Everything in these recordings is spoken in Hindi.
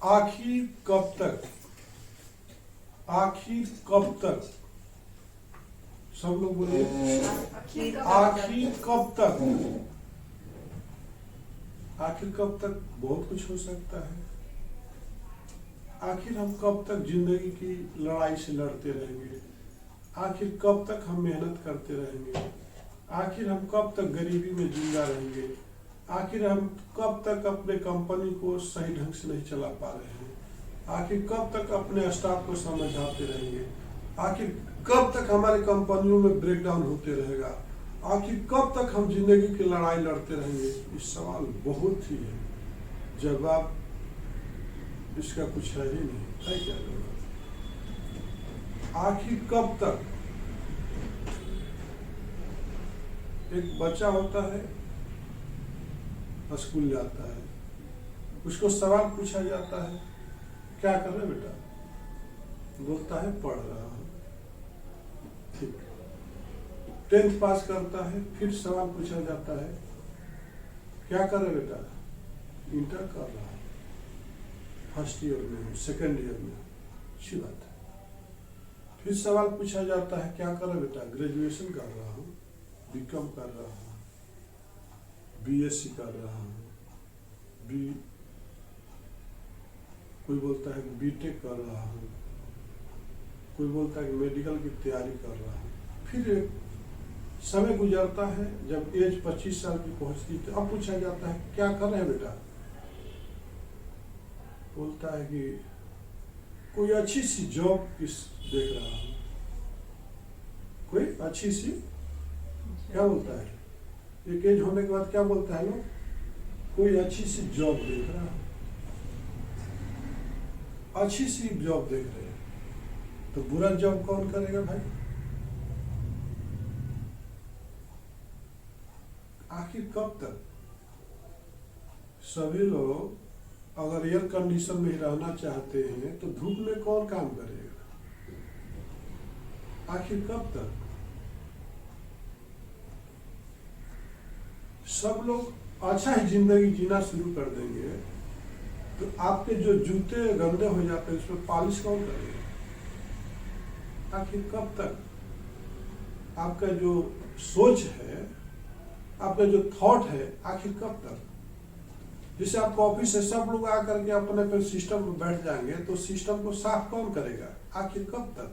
आखिर कब तक, आखिर कब तक, सब लोग बोलिए आखिर कब तक। आखिर कब तक बहुत कुछ हो सकता है। आखिर हम कब तक जिंदगी की लड़ाई से लड़ते रहेंगे। आखिर कब तक हम मेहनत करते रहेंगे। आखिर हम कब तक गरीबी में जिंदा रहेंगे। आखिर हम कब तक अपने कंपनी को सही ढंग से नहीं चला पा रहे हैं। आखिर कब तक अपने स्टाफ को समझाते रहेंगे। आखिर कब तक हमारी कंपनियों में ब्रेकडाउन होते रहेगा। आखिर कब तक हम जिंदगी की लड़ाई लड़ते रहेंगे। इस सवाल बहुत ही है, जवाब इसका कुछ है ही नहीं, है क्या जवाब। आखिर कब तक। एक बच्चा होता है, स्कूल जाता है, उसको सवाल पूछा जाता है क्या कर रहे बेटा, बोलता है पढ़ रहा हूं। ठीक, 10th पास करता है, फिर सवाल पूछा जाता है क्या कर रहे बेटा, इंटर कर रहा है, फर्स्ट ईयर में हूँ, सेकेंड ईयर में हूँ। अच्छी बात है। फिर सवाल पूछा जाता है क्या कर रहे बेटा, ग्रेजुएशन कर रहा हूँ, बीकॉम कर रहा हूँ, बीएससी कर रहा हूँ, कोई बोलता है बीटेक कर रहा हूँ, कोई बोलता है मेडिकल की तैयारी कर रहा हूँ। फिर समय गुजरता है, जब एज 25 साल की पहुंचती तो अब पूछा जाता है क्या कर रहे हैं बेटा, बोलता है कि कोई अच्छी सी जॉब देख रहा हूँ। कोई अच्छी सी क्या बोलता है, एक एज होने के बाद क्या बोलता है लोग, कोई अच्छी सी जॉब देख रहा हूँ। अच्छी सी जॉब देख रहे हैं तो बुरा जॉब कौन करेगा भाई। आखिर कब तक। सभी लोग अगर एयर कंडीशन में रहना चाहते हैं तो धूप में कौन काम करेगा। आखिर कब तक। सब लोग अच्छा ही जिंदगी जीना शुरू कर देंगे तो आपके जो जूते गंदे हो जाते हैं उसमें पॉलिश कौन करेगा। आखिर कब तक। आपका जो सोच है, आपका जो थॉट है, आखिर कब तक। जैसे आपका ऑफिस से सब लोग आकर के अपने फिर सिस्टम में बैठ जाएंगे तो सिस्टम को साफ कौन करेगा। आखिर कब तक।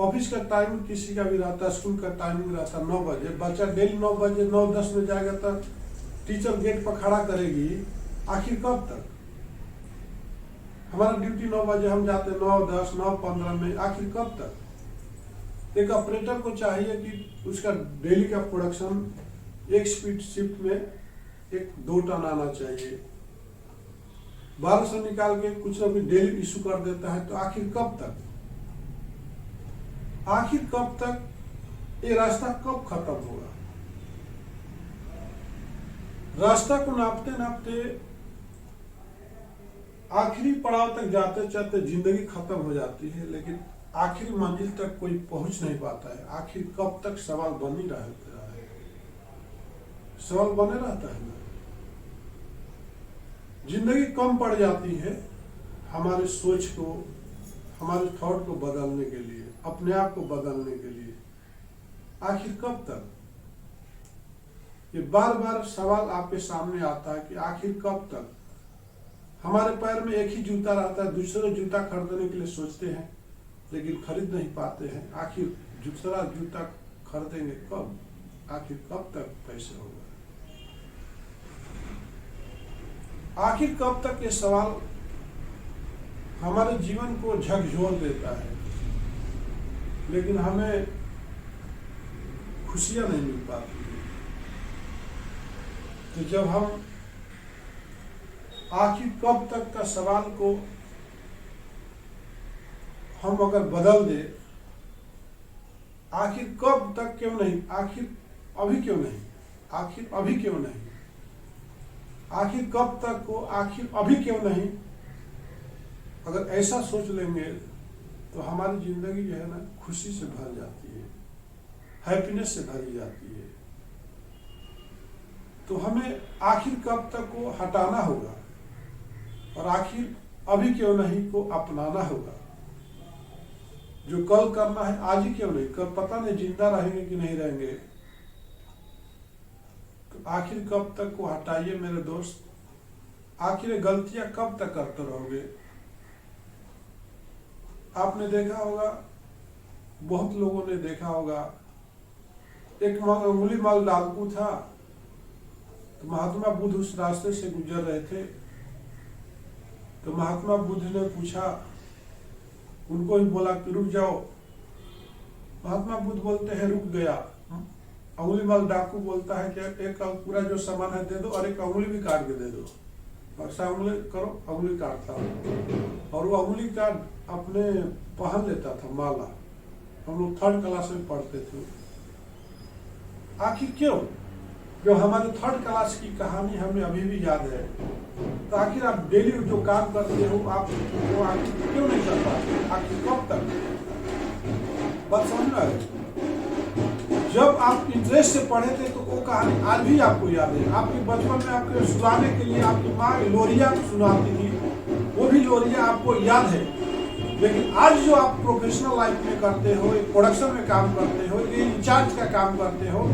ऑफिस का टाइम किसी का भी रहता है, स्कूल का टाइमिंग रहता है 9 बजे, बच्चा डेली 9 बजे 9:10 में जाएगा तो टीचर गेट पर खड़ा करेगी। आखिर कब तक। हमारा ड्यूटी 9 बजे, हम जाते 9:10 9:15 में। आखिर कब तक। एक ऑपरेटर को चाहिए कि उसका डेली का प्रोडक्शन एक स्पीड शिफ्ट में 1-2 टन आना चाहिए। 1200 निकाल के कुछ ना कुछ डेली इशू कर देता है तो आखिर कब तक। आखिर कब तक। ये रास्ता कब खत्म होगा। रास्ता को नापते नापते आखिरी पड़ाव तक जाते जाते जिंदगी खत्म हो जाती है, लेकिन आखिरी मंजिल तक कोई पहुंच नहीं पाता है। आखिर कब तक सवाल बन ही रहता है। सवाल बने रहता है ना। जिंदगी कम पड़ जाती है हमारे सोच को, हमारे थॉट को बदलने के लिए, अपने आप को बदलने के लिए। आखिर कब तक। ये बार बार सवाल आपके सामने आता है कि आखिर कब तक। हमारे पैर में एक ही जूता रहता है, दूसरा जूता खरीदने के लिए सोचते हैं लेकिन खरीद नहीं पाते हैं। आखिर दूसरा जूता खरीदेंगे कब। आखिर कब तक पैसे होगा। आखिर कब तक ये सवाल हमारे जीवन को झकझोर देता है, लेकिन हमें खुशियां नहीं मिल पाती। तो जब हम आखिर कब तक का सवाल को हम अगर बदल दे, आखिर कब तक क्यों नहीं, आखिर अभी क्यों नहीं, आखिर अभी क्यों नहीं, आखिर कब तक को आखिर अभी क्यों नहीं, अगर ऐसा सोच लेंगे तो हमारी जिंदगी जो है ना खुशी से भर जाती है, हैप्पीनेस से भरी जाती है। तो हमें आखिर कब तक को हटाना होगा। और आखिर अभी क्यों नहीं को अपनाना होगा। जो कल करना है आज ही क्यों नहीं, कल पता नहीं जिंदा रहेंगे कि नहीं रहेंगे। तो आखिर कब तक को हटाइए मेरे दोस्त, आखिर गलतियां कब तक करते रहोगे। आपने देखा होगा, बहुत लोगों ने देखा होगा, एक अंगुली माल डाकू था, तो महात्मा बुद्ध उस रास्ते से गुजर रहे थे। तो महात्मा बुद्ध ने पूछा, उनको ही बोला कि रुक जाओ। महात्मा बुद्ध बोलते हैं रुक गया। अंगुली माल डाकू बोलता है कि एक पूरा जो सामान है दे दो और एक अंगुली भी काट के दे दो। और अंगुली करो, अंगुली काटता हूँ, और वो अंगुली काट अपने पहन लेता था माला। हम लोग 3rd क्लास में पढ़ते थे। आखिर क्यों? जो हमारे 3rd क्लास की कहानी हमें अभी भी याद है। तो आखिर आप डेली जो काम करते हो आप वो आखिर क्यों नहीं कर पाते? आखिर कब तक? बात समझना है। जब आप इंटरेस्ट से पढ़े थे तो वो कहानी आज भी आपको याद है। आपके बचपन में आपके सुनाने के लिए आपकी माँ लोरिया सुनाती थी, वो भी लोरिया आपको याद है। लेकिन आज जो आप प्रोफेशनल लाइफ में करते हो, एक प्रोडक्शन में काम करते हो, ये इंचार्ज का काम करते हो,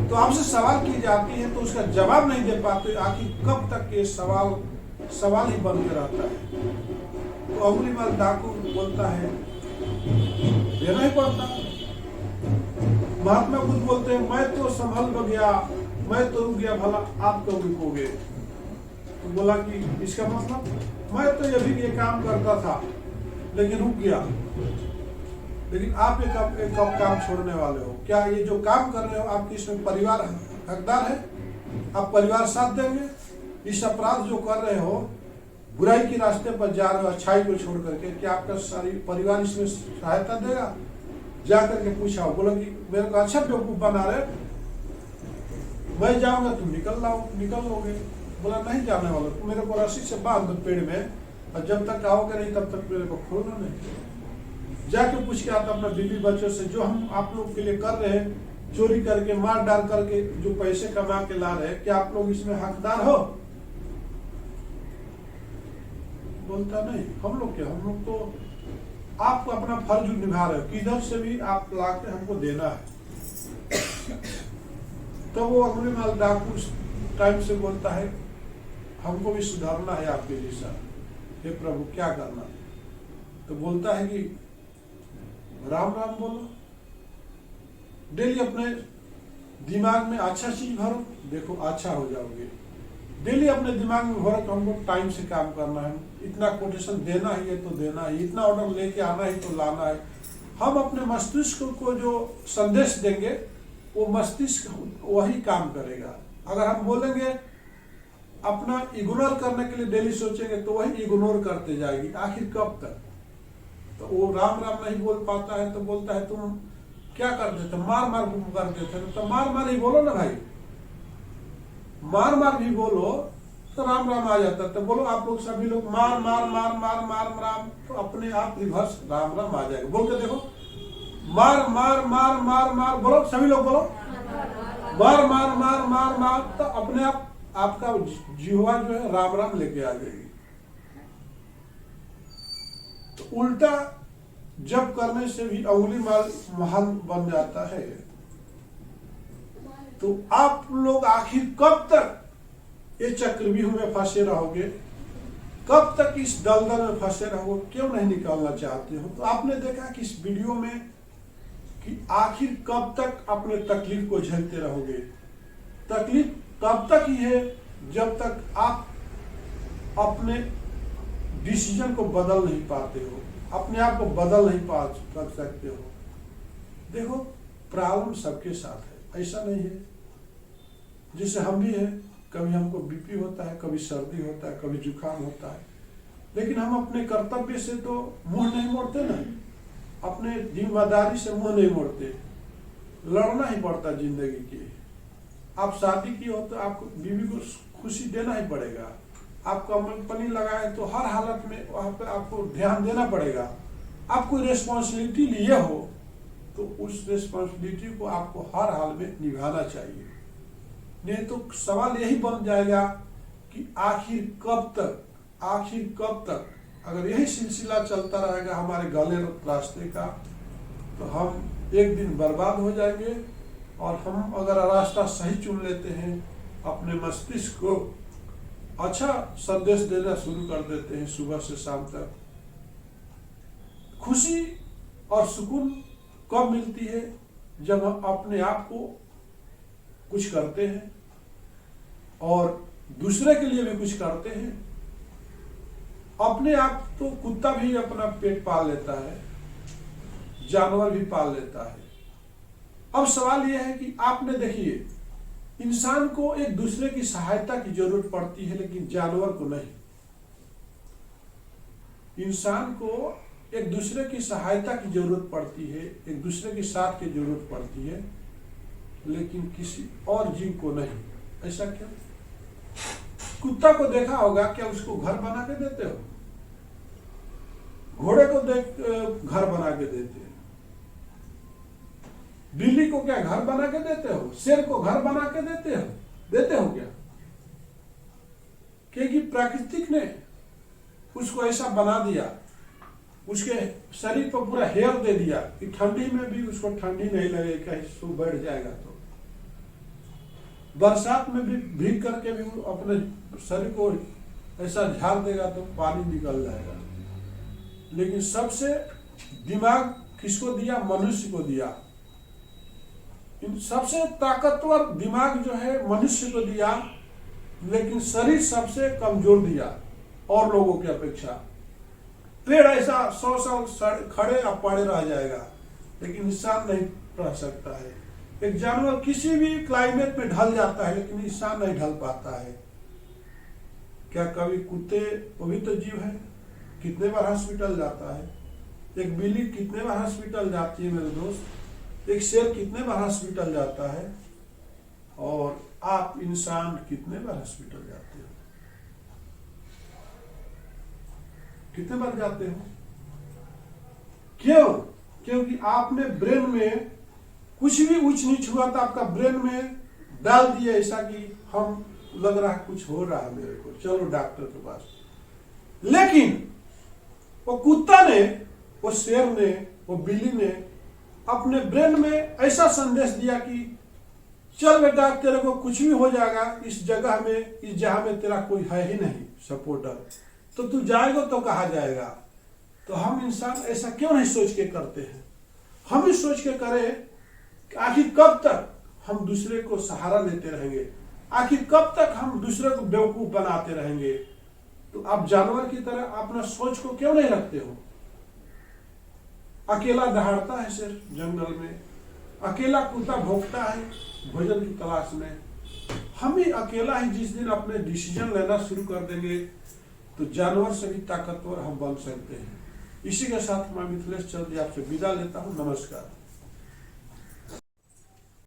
तो आपसे सवाल की जाती है तो उसका जवाब नहीं दे पाते। आखिर कब तक ये सवाल ही बन के रहता है। तो अंगुली माल डाकू बोलता है देना ही पड़ता। महात्मा बुद्ध बोलते हैं मैं तो संभल गया, मैं तो रुक गया, भला आप तो रुकोगे। तो बोला कि इसका मतलब मैं तो ये काम करता था लेकिन रुक गया, लेकिन आप एक काम छोड़ने वाले हो। क्या ये जो काम कर रहे हो आपकी इसमें परिवार हकदार है? आप परिवार साथ देंगे? इस अपराध जो कर रहे हो, बुराई के रास्ते पर जा रहे हो अच्छाई को छोड़ करके, क्या आपका सारी परिवार इसमें सहायता देगा? जा करके पूछा, बोला कि मेरे को अच्छा बेवकूफ बना रहे, मैं जाऊंगा तुम निकल लोगे। बोला नहीं जाने वाला, तुम मेरे को रस्सी से बांध दो पेड़ में, और जब तक आओगे नहीं तब तक मेरे को खोलना नहीं। जाके पूछ के आता अपना बीवी बच्चों से, जो हम आप लोग के लिए कर रहे हैं, चोरी करके मार डाल करके जो पैसे कमा के ला रहे हैं, क्या आप लोग इसमें हकदार हो? बोलता नहीं, हम लोग क्या, हम लोग तो आप अपना फर्ज निभा रहे हो, किधर से भी आप लाके हमको देना है। तो वो अंगुली माल डाकू टाइम से बोलता है हमको भी सुधारना है आपके जैसा, हे प्रभु क्या करना? तो बोलता है कि राम राम बोलो, डेली अपने दिमाग में अच्छा चीज भरो, देखो अच्छा हो जाओगे। डेली अपने दिमाग में भरो कि हमको टाइम से काम करना है, इतना कोटेशन देना ही है तो देना है, इतना ऑर्डर लेके आना ही तो लाना है। हम अपने मस्तिष्क को जो संदेश देंगे वो मस्तिष्क वही काम करेगा। अगर हम बोलेंगे अपना इग्नोर करने के लिए डेली सोचेंगे तो वही इग्नोर करते जाएगी। आखिर कब तक? तो वो राम राम नहीं बोल पाता है तो बोलता है तुम क्या करते थे? मार मार कर देते थे। तो मार मार ही बोलो ना भाई, मार मार भी बोलो तो राम राम आ जाता। तो बोलो आप लोग सभी लोग मार मार मार मार मार राम, तो अपने आप रिवर्स राम राम आ जाएगा। बोल के देखो, मार मार मार मार मार, बोलो सभी लोग बोलो, मार मार मार मार मार, तो अपने आप आपका जीवा जो है राम राम लेके आ जाएगी। तो उल्टा जब करने से भी अंगुली माल महान बन जाता है। तो आप लोग आखिर कब तक ये चक्रव्यूह में फंसे रहोगे? कब तक इस दलदल में फंसे रहोगे? क्यों नहीं निकालना चाहते हो? तो आपने देखा कि इस वीडियो में कि आखिर कब तक अपने तकलीफ को झेलते रहोगे? तकलीफ तब तक ही है जब तक आप अपने डिसीजन को बदल नहीं पाते हो, अपने आप को बदल नहीं कर सकते हो। देखो प्रॉब्लम सबके साथ है, ऐसा नहीं है। जैसे हम भी हैं, कभी हमको बीपी होता है, कभी सर्दी होता है, कभी जुकाम होता है, लेकिन हम अपने कर्तव्य से तो मुंह नहीं मोड़ते ना, अपने जिम्मेदारी से मुंह नहीं मोड़ते। लड़ना ही पड़ता जिंदगी की। आप शादी की हो तो आपको बीवी को खुशी देना ही पड़ेगा। आप कंपनी लगाए तो हर हालत में वहां पे आपको ध्यान देना पड़ेगा। आप कोई रेस्पॉन्सिबिलिटी लिए हो तो उस रेस्पॉन्सिबिलिटी को आपको हर हाल में निभाना चाहिए। नहीं तो सवाल यही बन जाएगा कि आखिर कब तक आखिर कब तक? अगर यही सिलसिला चलता रहेगा हमारे गले रास्ते का, तो हम एक दिन बर्बाद हो जाएंगे। और हम अगर रास्ता सही चुन लेते हैं, अपने मस्तिष्क को अच्छा संदेश देना शुरू कर देते हैं सुबह से शाम तक, खुशी और सुकून कब मिलती है? जब हम अपने आप को कुछ करते हैं और दूसरे के लिए भी कुछ करते हैं। अपने आप तो कुत्ता भी अपना पेट पाल लेता है, जानवर भी पाल लेता है। अब सवाल यह है कि आपने देखिए, इंसान को एक दूसरे की सहायता की जरूरत पड़ती है, लेकिन जानवर को नहीं। इंसान को एक दूसरे की सहायता की जरूरत पड़ती है, एक दूसरे के साथ की जरूरत पड़ती है, लेकिन किसी और जीव को नहीं। ऐसा क्यों? कुत्ता को देखा होगा, क्या उसको घर बना के देते हो? घोड़े को देख घर बना के देते हो। बिल्ली को क्या घर बना के देते हो? शेर को घर बना के देते हो क्या? क्योंकि प्राकृतिक ने उसको ऐसा बना दिया, उसके शरीर पर पूरा हेयर दे दिया कि ठंडी में भी उसको ठंडी नहीं लगे, कहीं सो बैठ जाएगा। तो बरसात में भी भीग करके भी अपने शरीर को ऐसा झाड़ देगा तो पानी निकल जाएगा। लेकिन सबसे दिमाग किसको दिया? मनुष्य को दिया। सबसे ताकतवर दिमाग जो है मनुष्य को दिया, लेकिन शरीर सबसे कमजोर दिया और लोगों की अपेक्षा। पेड़ ऐसा 100 साल खड़े और पड़े रह जाएगा, लेकिन इंसान नहीं रह सकता है। एक जानवर किसी भी क्लाइमेट में ढल जाता है, लेकिन इंसान नहीं ढल पाता है। क्या कभी कुत्ते, वो भी तो जीव है, कितने बार हॉस्पिटल जाता है। एक बिल्ली कितने बार हॉस्पिटल जाती है मेरे दोस्त। एक शेर कितने बार हॉस्पिटल जाता है, और आप इंसान कितने बार हॉस्पिटल जाते हो? कितने बार जाते हो? क्यों? क्योंकि आपने ब्रेन में कुछ भी ऊंच नीच हुआ तो आपका ब्रेन में डाल दिया ऐसा कि हम लग रहा है कुछ हो रहा है मेरे को, चलो डॉक्टर के पास। लेकिन वो कुत्ता ने, वो शेर ने, वो बिल्ली ने अपने ब्रेन में ऐसा संदेश दिया कि चल बेटा, तेरे को कुछ भी हो जाएगा इस जगह में, इस जहां में तेरा कोई है ही नहीं सपोर्टर, तो तू जाएगा तो कहा जाएगा। तो हम इंसान ऐसा क्यों नहीं सोच के करते हैं? हम ही सोच के करें कि आखिर कब तक हम दूसरे को सहारा लेते रहेंगे, आखिर कब तक हम दूसरे को बेवकूफ बनाते रहेंगे। तो आप जानवर की तरह अपना सोच को क्यों नहीं रखते हो? अकेला दहाड़ता है शेर जंगल में, अकेला कुत्ता भौंकता है भोजन की तलाश में। हम ही अकेला ही जिस दिन अपने डिसीजन लेना शुरू कर देंगे, तो जानवर से भी ताकतवर हम बन सकते हैं। इसी के साथ मैं मिथिलेश चंद्र आपसे विदा लेता हूं। नमस्कार।